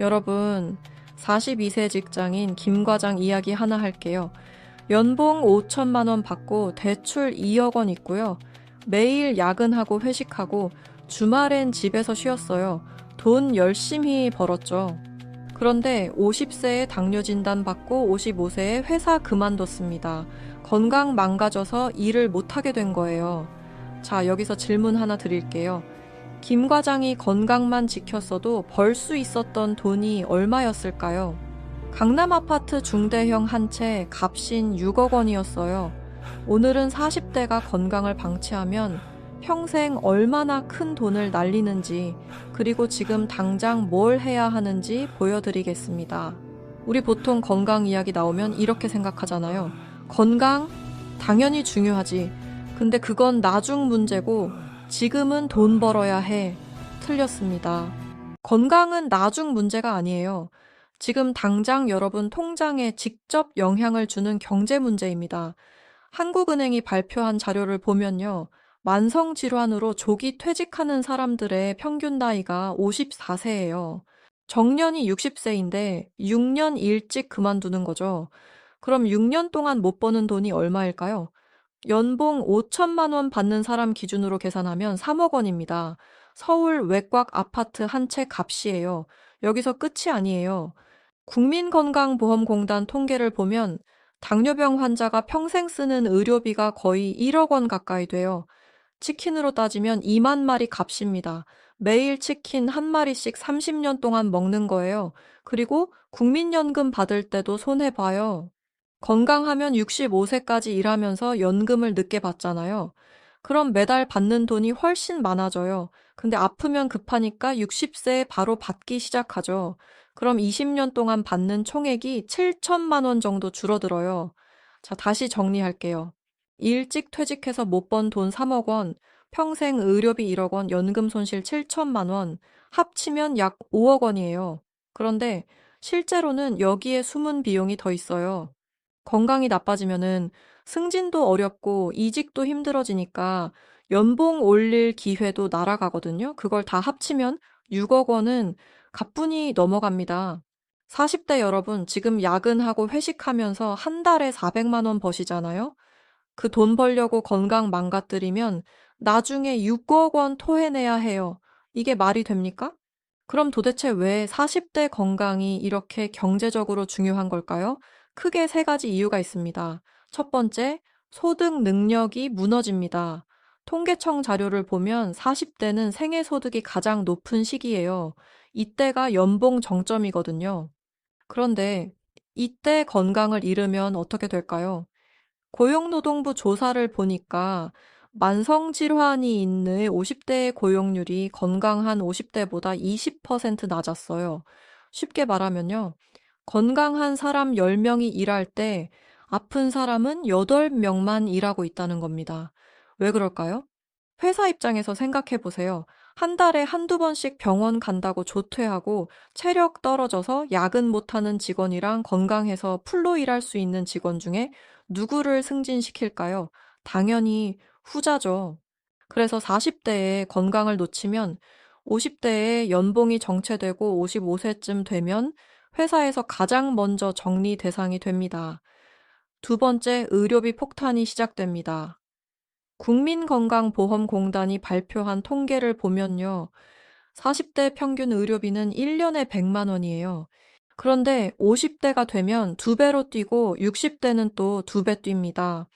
여러분, 42세 직장인 김 과장 이야기 하나 할게요. 연봉 5천만 원 받고 대출 2억 원 있고요. 매일 야근하고 회식하고 주말엔 집에서 쉬었어요. 돈 열심히 벌었죠. 그런데 50세에 당뇨 진단 받고 55세에 회사 그만뒀습니다. 건강 망가져서 일을 못하게 된 거예요. 자, 여기서 질문 하나 드릴게요. 김 과장이 건강만 지켰어도 벌 수 있었던 돈이 얼마였을까요? 강남 아파트 중대형 한 채 값인 6억 원이었어요. 오늘은 40대가 건강을 방치하면 평생 얼마나 큰 돈을 날리는지, 그리고 지금 당장 뭘 해야 하는지 보여드리겠습니다. 우리 보통 건강 이야기 나오면 이렇게 생각하잖아요. 건강? 당연히 중요하지. 근데 그건 나중 문제고 지금은 돈 벌어야 해. 틀렸습니다. 건강은 나중 문제가 아니에요. 지금 당장 여러분 통장에 직접 영향을 주는 경제 문제입니다. 한국은행이 발표한 자료를 보면요. 만성질환으로 조기 퇴직하는 사람들의 평균 나이가 54세예요. 정년이 60세인데 6년 일찍 그만두는 거죠. 그럼 6년 동안 못 버는 돈이 얼마일까요? 연봉 5천만 원 받는 사람 기준으로 계산하면 3억 원입니다. 서울 외곽 아파트 한 채 값이에요. 여기서 끝이 아니에요. 국민건강보험공단 통계를 보면 당뇨병 환자가 평생 쓰는 의료비가 거의 1억 원 가까이 돼요. 치킨으로 따지면 2만 마리 값입니다. 매일 치킨 한 마리씩 30년 동안 먹는 거예요. 그리고 국민연금 받을 때도 손해봐요. 건강하면 65세까지 일하면서 연금을 늦게 받잖아요. 그럼 매달 받는 돈이 훨씬 많아져요. 근데 아프면 급하니까 60세에 바로 받기 시작하죠. 그럼 20년 동안 받는 총액이 7천만 원 정도 줄어들어요. 자, 다시 정리할게요. 일찍 퇴직해서 못 번 돈 3억 원, 평생 의료비 1억 원, 연금 손실 7천만 원, 합치면 약 5억 원이에요. 그런데 실제로는 여기에 숨은 비용이 더 있어요. 건강이 나빠지면은 승진도 어렵고 이직도 힘들어지니까 연봉 올릴 기회도 날아가거든요. 그걸 다 합치면 6억 원은 가뿐히 넘어갑니다. 40대 여러분, 지금 야근하고 회식하면서 한 달에 400만 원 버시잖아요. 그 돈 벌려고 건강 망가뜨리면 나중에 6억 원 토해내야 해요. 이게 말이 됩니까? 그럼 도대체 왜 40대 건강이 이렇게 경제적으로 중요한 걸까요? 크게 세 가지 이유가 있습니다. 첫 번째, 소득 능력이 무너집니다. 통계청 자료를 보면 40대는 생애소득이 가장 높은 시기예요. 이때가 연봉 정점이거든요. 그런데 이때 건강을 잃으면 어떻게 될까요? 고용노동부 조사를 보니까 만성질환이 있는 50대의 고용률이 건강한 50대보다 20% 낮았어요. 쉽게 말하면요. 건강한 사람 10명이 일할 때 아픈 사람은 8명만 일하고 있다는 겁니다. 왜 그럴까요? 회사 입장에서 생각해 보세요. 한 달에 한두 번씩 병원 간다고 조퇴하고 체력 떨어져서 야근 못하는 직원이랑 건강해서 풀로 일할 수 있는 직원 중에 누구를 승진시킬까요? 당연히 후자죠. 그래서 40대에 건강을 놓치면 50대에 연봉이 정체되고 55세쯤 되면 회사에서 가장 먼저 정리 대상이 됩니다. 두 번째, 의료비 폭탄이 시작됩니다. 국민건강보험공단이 발표한 통계를 보면요. 40대 평균 의료비는 1년에 100만 원이에요. 그런데 50대가 되면 2배로 뛰고 60대는 또 2배 뜁니다.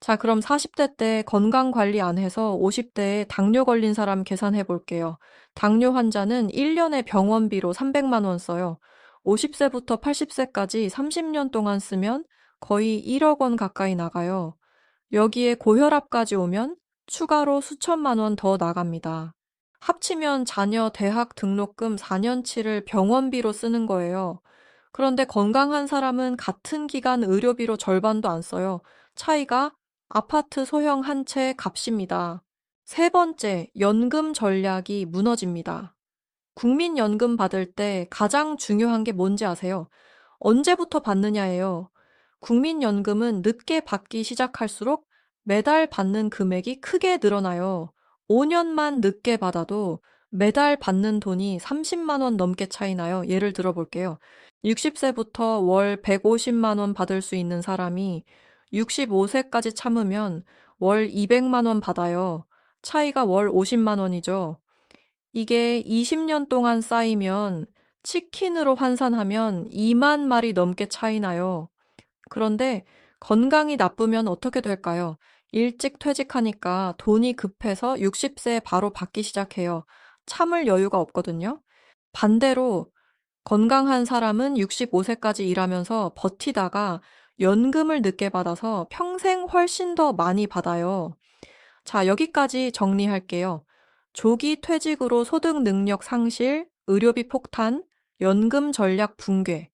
자, 그럼 40대 때 건강 관리 안 해서 50대에 당뇨 걸린 사람 계산해 볼게요. 당뇨 환자는 1년에 병원비로 300만 원 써요. 50세부터 80세까지 30년 동안 쓰면 거의 1억 원 가까이 나가요. 여기에 고혈압까지 오면 추가로 수천만 원 더 나갑니다. 합치면 자녀 대학 등록금 4년치를 병원비로 쓰는 거예요. 그런데 건강한 사람은 같은 기간 의료비로 절반도 안 써요. 차이가 아파트 소형 한 채 값입니다. 세 번째, 연금 전략이 무너집니다. 국민연금 받을 때 가장 중요한 게 뭔지 아세요? 언제부터 받느냐예요. 국민연금은 늦게 받기 시작할수록 매달 받는 금액이 크게 늘어나요. 5년만 늦게 받아도 매달 받는 돈이 30만 원 넘게 차이 나요. 예를 들어 볼게요. 60세부터 월 150만 원 받을 수 있는 사람이 65세까지 참으면 월 200만 원 받아요. 차이가 월 50만 원이죠. 이게 20년 동안 쌓이면 치킨으로 환산하면 2만 마리 넘게 차이 나요. 그런데 건강이 나쁘면 어떻게 될까요? 일찍 퇴직하니까 돈이 급해서 60세에 바로 받기 시작해요. 참을 여유가 없거든요. 반대로 건강한 사람은 65세까지 일하면서 버티다가 연금을 늦게 받아서 평생 훨씬 더 많이 받아요. 자, 여기까지 정리할게요. 조기 퇴직으로 소득 능력 상실, 의료비 폭탄, 연금 전략 붕괴.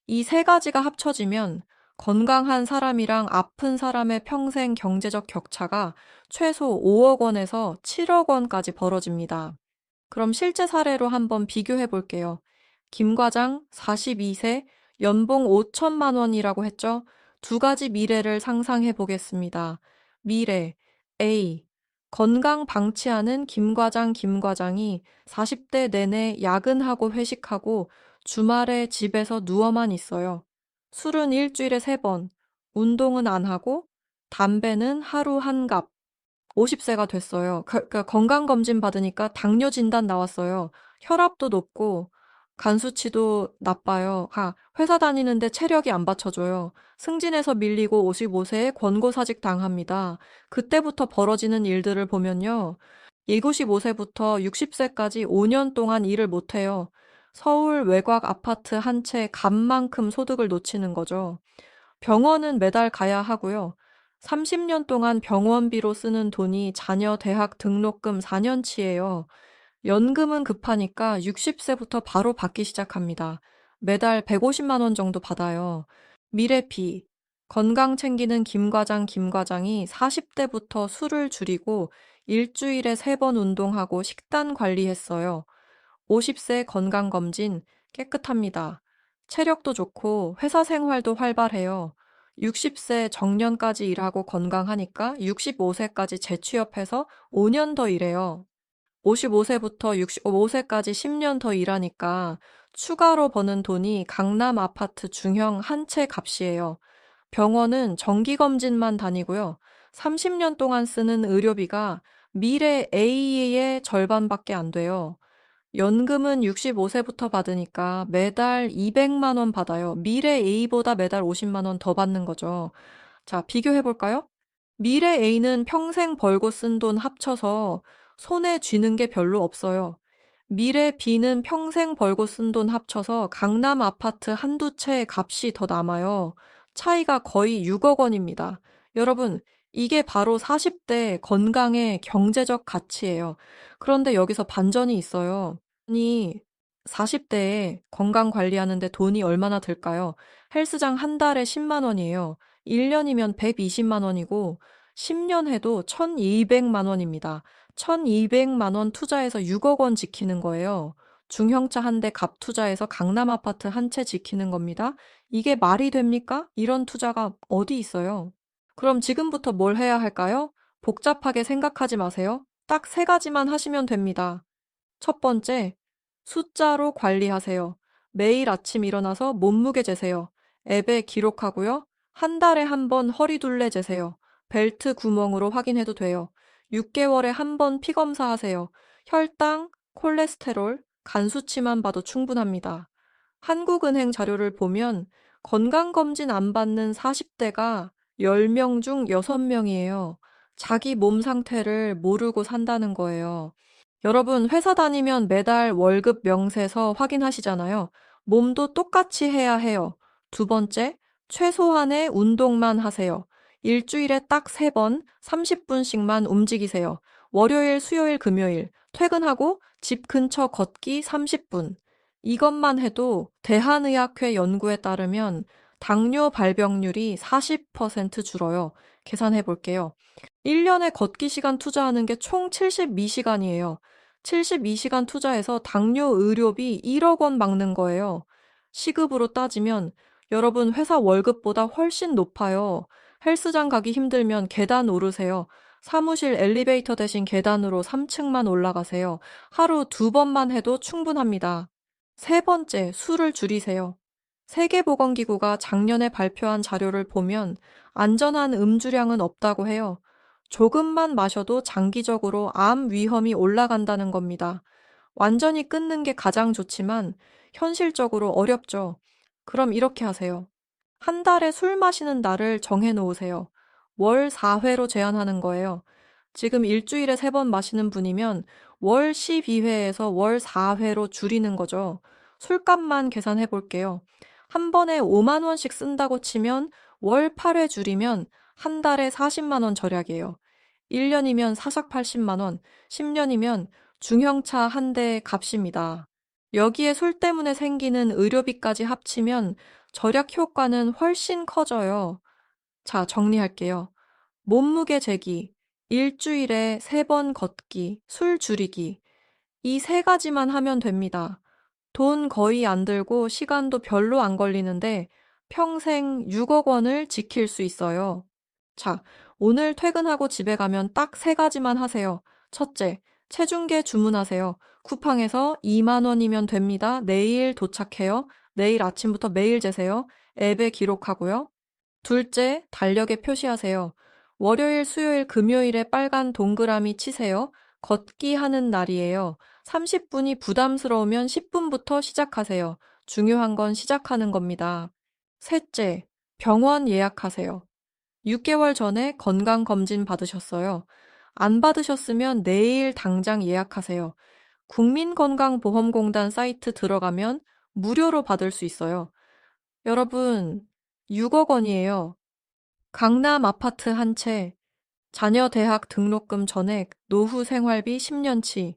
이 세 가지가 합쳐지면 건강한 사람이랑 아픈 사람의 평생 경제적 격차가 최소 5억 원에서 7억 원까지 벌어집니다. 그럼 실제 사례로 한번 비교해 볼게요. 김 과장 42세 연봉 5천만 원이라고 했죠? 두 가지 미래를 상상해 보겠습니다. 미래 A. 건강 방치하는 김 과장이 40대 내내 야근하고 회식하고 주말에 집에서 누워만 있어요. 술은 일주일에 3번, 운동은 안 하고 담배는 하루 한 갑. 50세가 됐어요. 그러니까 건강검진 받으니까 당뇨 진단 나왔어요. 혈압도 높고 간 수치도 나빠요. 회사 다니는데 체력이 안 받쳐줘요. 승진해서 밀리고 55세에 권고사직 당합니다. 그때부터 벌어지는 일들을 보면요. 55세부터 60세까지 5년 동안 일을 못해요. 서울 외곽 아파트 한 채 값만큼 소득을 놓치는 거죠. 병원은 매달 가야 하고요. 30년 동안 병원비로 쓰는 돈이 자녀 대학 등록금 4년치예요. 연금은 급하니까 60세부터 바로 받기 시작합니다. 매달 150만 원 정도 받아요. 미래비. 건강 챙기는 김 과장이 40대부터 술을 줄이고 일주일에 3번 운동하고 식단 관리했어요. 50세 건강검진 깨끗합니다. 체력도 좋고 회사 생활도 활발해요. 60세 정년까지 일하고 건강하니까 65세까지 재취업해서 5년 더 일해요. 55세부터 65세까지 10년 더 일하니까 추가로 버는 돈이 강남 아파트 중형 한 채 값이에요. 병원은 정기검진만 다니고요. 30년 동안 쓰는 의료비가 미래 A의 절반밖에 안 돼요. 연금은 65세부터 받으니까 매달 200만 원 받아요. 미래 A보다 매달 50만 원 더 받는 거죠. 자, 비교해 볼까요? 미래 A는 평생 벌고 쓴 돈 합쳐서 손에 쥐는 게 별로 없어요. 미래 B는 평생 벌고 쓴 돈 합쳐서 강남 아파트 한두 채의 값이 더 남아요. 차이가 거의 6억 원입니다. 여러분, 이게 바로 40대 건강의 경제적 가치예요. 그런데 여기서 반전이 있어요. 아니, 40대에 건강 관리하는데 돈이 얼마나 들까요? 헬스장 한 달에 10만 원이에요. 1년이면 120만 원이고 10년 해도 1200만 원입니다. 1200만 원 투자해서 6억 원 지키는 거예요. 중형차 한 대 값 투자해서 강남 아파트 한 채 지키는 겁니다. 이게 말이 됩니까? 이런 투자가 어디 있어요? 그럼 지금부터 뭘 해야 할까요? 복잡하게 생각하지 마세요. 딱 세 가지만 하시면 됩니다. 첫 번째, 숫자로 관리하세요. 매일 아침 일어나서 몸무게 재세요. 앱에 기록하고요. 한 달에 한 번 허리둘레 재세요. 벨트 구멍으로 확인해도 돼요. 6개월에 한 번 피검사 하세요. 혈당, 콜레스테롤, 간 수치만 봐도 충분합니다. 한국은행 자료를 보면 건강검진 안 받는 40대가 10명 중 6명이에요. 자기 몸 상태를 모르고 산다는 거예요. 여러분, 회사 다니면 매달 월급 명세서 확인하시잖아요. 몸도 똑같이 해야 해요. 두 번째, 최소한의 운동만 하세요. 일주일에 딱 3번, 30분씩만 움직이세요. 월요일, 수요일, 금요일, 퇴근하고 집 근처 걷기 30분. 이것만 해도 대한의학회 연구에 따르면 당뇨 발병률이 40% 줄어요. 계산해 볼게요. 1년에 걷기 시간 투자하는 게 총 72시간이에요. 72시간 투자해서 당뇨 의료비 1억 원 막는 거예요. 시급으로 따지면 여러분 회사 월급보다 훨씬 높아요. 헬스장 가기 힘들면 계단 오르세요. 사무실 엘리베이터 대신 계단으로 3층만 올라가세요. 하루 2번만 해도 충분합니다. 세 번째, 술을 줄이세요. 세계보건기구가 작년에 발표한 자료를 보면 안전한 음주량은 없다고 해요. 조금만 마셔도 장기적으로 암 위험이 올라간다는 겁니다. 완전히 끊는 게 가장 좋지만 현실적으로 어렵죠. 그럼 이렇게 하세요. 한 달에 술 마시는 날을 정해 놓으세요. 월 4회로 제한하는 거예요. 지금 일주일에 3번 마시는 분이면 월 12회에서 월 4회로 줄이는 거죠. 술값만 계산해 볼게요. 한 번에 5만 원씩 쓴다고 치면 월 8회 줄이면 한 달에 40만 원 절약이에요. 1년이면 사sak 80만 원, 10년이면 중형차 한 대 값입니다. 여기에 술 때문에 생기는 의료비까지 합치면 절약 효과는 훨씬 커져요. 자, 정리할게요. 몸무게 재기, 일주일에 3번 걷기, 술 줄이기. 이 세 가지만 하면 됩니다. 돈 거의 안 들고 시간도 별로 안 걸리는데 평생 6억 원을 지킬 수 있어요. 자, 오늘 퇴근하고 집에 가면 딱 세 가지만 하세요. 첫째, 체중계 주문하세요. 쿠팡에서 2만 원이면 됩니다. 내일 도착해요. 내일 아침부터 매일 재세요. 앱에 기록하고요. 둘째, 달력에 표시하세요. 월요일, 수요일, 금요일에 빨간 동그라미 치세요. 걷기 하는 날이에요. 30분이 부담스러우면 10분부터 시작하세요. 중요한 건 시작하는 겁니다. 셋째, 병원 예약하세요. 6개월 전에 건강검진 받으셨어요. 안 받으셨으면 내일 당장 예약하세요. 국민건강보험공단 사이트 들어가면 무료로 받을 수 있어요. 여러분, 6억 원이에요. 강남 아파트 한 채, 자녀 대학 등록금 전액, 노후 생활비 10년치.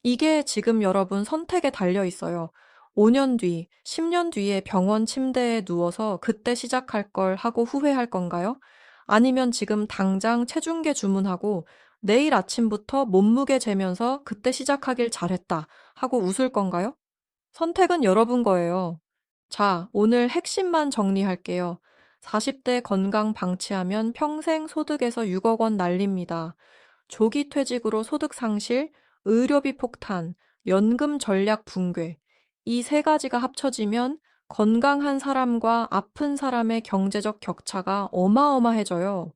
이게 지금 여러분 선택에 달려 있어요. 5년 뒤, 10년 뒤에 병원 침대에 누워서 그때 시작할 걸 하고 후회할 건가요? 아니면 지금 당장 체중계 주문하고 내일 아침부터 몸무게 재면서 그때 시작하길 잘했다 하고 웃을 건가요? 선택은 여러분 거예요. 자, 오늘 핵심만 정리할게요. 40대 건강 방치하면 평생 소득에서 6억 원 날립니다. 조기 퇴직으로 소득 상실, 의료비 폭탄, 연금 전략 붕괴. 이 세 가지가 합쳐지면 건강한 사람과 아픈 사람의 경제적 격차가 어마어마해져요.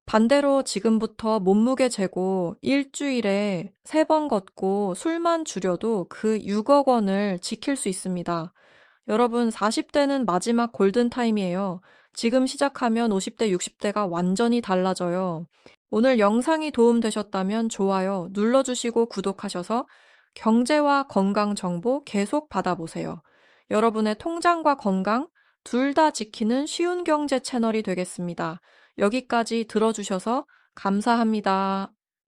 반대로 지금부터 몸무게 재고 일주일에 3번 걷고 술만 줄여도 그 6억 원을 지킬 수 있습니다. 여러분, 40대는 마지막 골든타임이에요. 지금 시작하면 50대, 60대가 완전히 달라져요. 오늘 영상이 도움되셨다면 좋아요 눌러주시고 구독하셔서 경제와 건강 정보 계속 받아보세요. 여러분의 통장과 건강 둘 다 지키는 쉬운 경제 채널이 되겠습니다. 여기까지 들어주셔서 감사합니다.